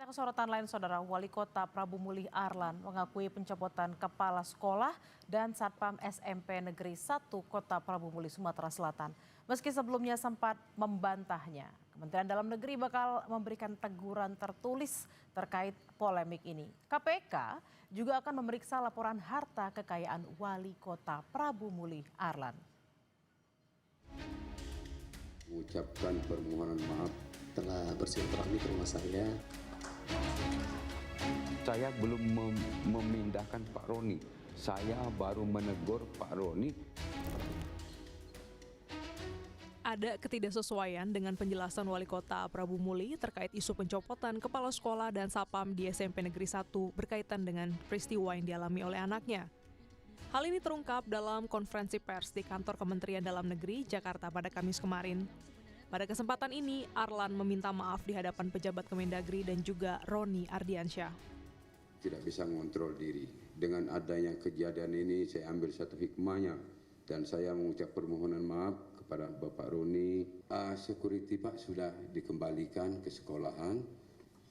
Sorotan lain, Saudara, Wali Kota Prabu Mulih Arlan mengakui pencopotan kepala sekolah dan Satpam SMP Negeri 1 Kota Prabu Mulih, Sumatera Selatan. Meski sebelumnya sempat membantahnya, Kementerian Dalam Negeri bakal memberikan teguran tertulis terkait polemik ini. KPK juga akan memeriksa laporan harta kekayaan Wali Kota Prabu Mulih Arlan. Mengucapkan permohonan maaf telah bersilaturahmi ke rumah saya. Saya belum memindahkan Pak Roni. Saya baru menegur Pak Roni. Ada ketidaksesuaian dengan penjelasan Wali Kota Prabu Mulih terkait isu pencopotan kepala sekolah dan Satpam di SMP Negeri 1 berkaitan dengan peristiwa yang dialami oleh anaknya. Hal ini terungkap dalam konferensi pers di kantor Kementerian Dalam Negeri, Jakarta pada Kamis kemarin. Pada kesempatan ini, Arlan meminta maaf di hadapan pejabat Kemendagri dan juga Roni Ardiansyah. Tidak bisa mengontrol diri. Dengan adanya kejadian ini saya ambil satu hikmahnya dan saya mengucap permohonan maaf kepada Bapak Roni. Security Pak sudah dikembalikan ke sekolahan,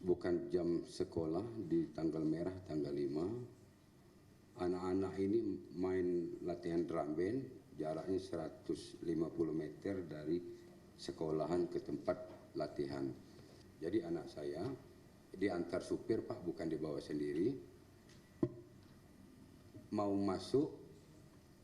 bukan jam sekolah di tanggal merah tanggal 5. Anak-anak ini main latihan drum band jaraknya 150 meter dari sekolahan ke tempat latihan. Jadi anak saya diantar supir Pak, bukan dibawa sendiri. Mau masuk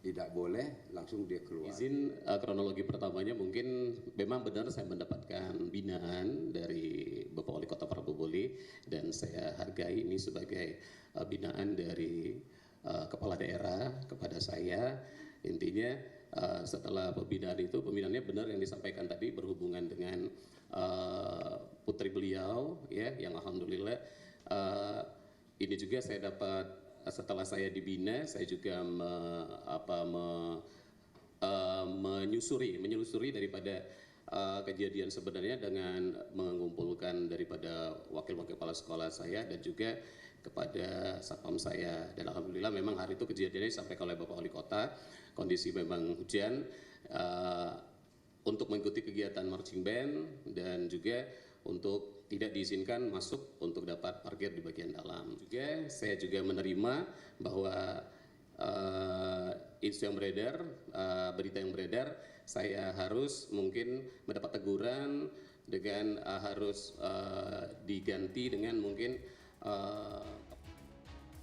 tidak boleh, langsung dia keluar. Izin kronologi pertamanya mungkin memang benar saya mendapatkan binaan dari Bapak Wali Kota Prabu Mulih dan saya hargai ini sebagai binaan dari kepala daerah kepada saya. Intinya setelah pembinaannya benar yang disampaikan tadi berhubungan dengan putri beliau ya, yang alhamdulillah ini juga saya dapat setelah saya dibina, saya juga menyelusuri daripada kejadian sebenarnya dengan mengumpulkan daripada wakil-wakil kepala sekolah saya dan juga kepada satpam saya, dan alhamdulillah memang hari itu kejadiannya disampaikan oleh Bapak Wali Kota, kondisi memang hujan untuk mengikuti kegiatan marching band dan juga untuk tidak diizinkan masuk untuk dapat parkir di bagian dalam. Juga saya juga menerima bahwa isu yang beredar, berita yang beredar, saya harus mungkin mendapat teguran dengan harus diganti dengan mungkin.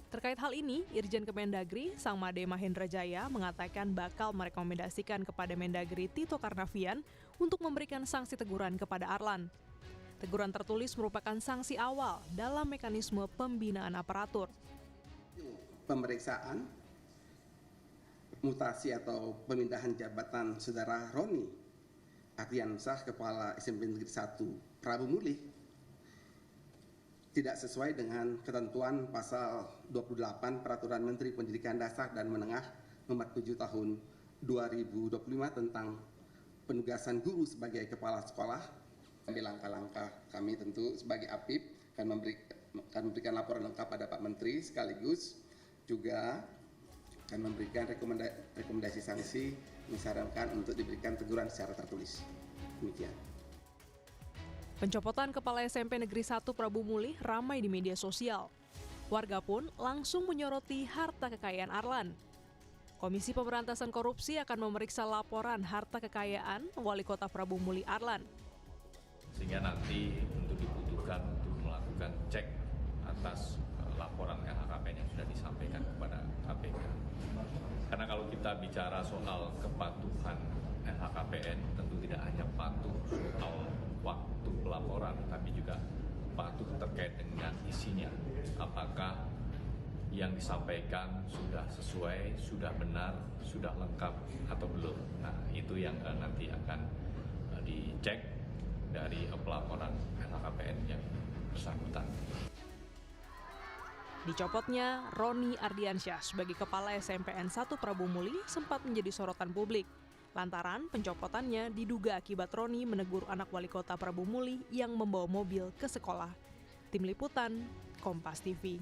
Terkait hal ini, Irjen Kemendagri, Sangmade Mahendra Jaya, mengatakan bakal merekomendasikan kepada Mendagri Tito Karnavian untuk memberikan sanksi teguran kepada Arlan. Teguran tertulis merupakan sanksi awal dalam mekanisme pembinaan aparatur. Pemeriksaan mutasi atau pemindahan jabatan Saudara Roni Ardiansyah, Kepala SMP Negeri 1 Prabu Mulih, tidak sesuai dengan ketentuan pasal 28 Peraturan Menteri Pendidikan Dasar dan Menengah Nomor 7 Tahun 2025 tentang penugasan guru sebagai kepala sekolah. Ambil langkah-langkah kami tentu sebagai APIP akan memberikan laporan lengkap pada Pak Menteri, sekaligus juga akan memberikan rekomendasi sanksi, menyarankan untuk diberikan teguran secara tertulis. Demikian. Pencopotan Kepala SMP Negeri 1 Prabu Mulih ramai di media sosial. Warga pun langsung menyoroti harta kekayaan Arlan. Komisi Pemberantasan Korupsi akan memeriksa laporan harta kekayaan Wali Kota Prabu Mulih Arlan. Sehingga nanti untuk dibutuhkan untuk melakukan cek atas laporan LHKPN yang sudah disampaikan kepada KPK. Karena kalau kita bicara soal kepatuhan LHKPN, tentu tidak hanya patuh soal waktu pelaporan, tapi juga patuh terkait dengan isinya. Apakah yang disampaikan sudah sesuai, sudah benar, sudah lengkap atau belum. Nah, itu yang nanti akan dicek dari pelaporan LHKPN yang bersangkutan. Dicopotnya Roni Ardiansyah sebagai Kepala SMPN 1 Prabu Mulih sempat menjadi sorotan publik. Lantaran pencopotannya diduga akibat Roni menegur anak Wali Kota Prabu Mulih yang membawa mobil ke sekolah. Tim Liputan, Kompas TV.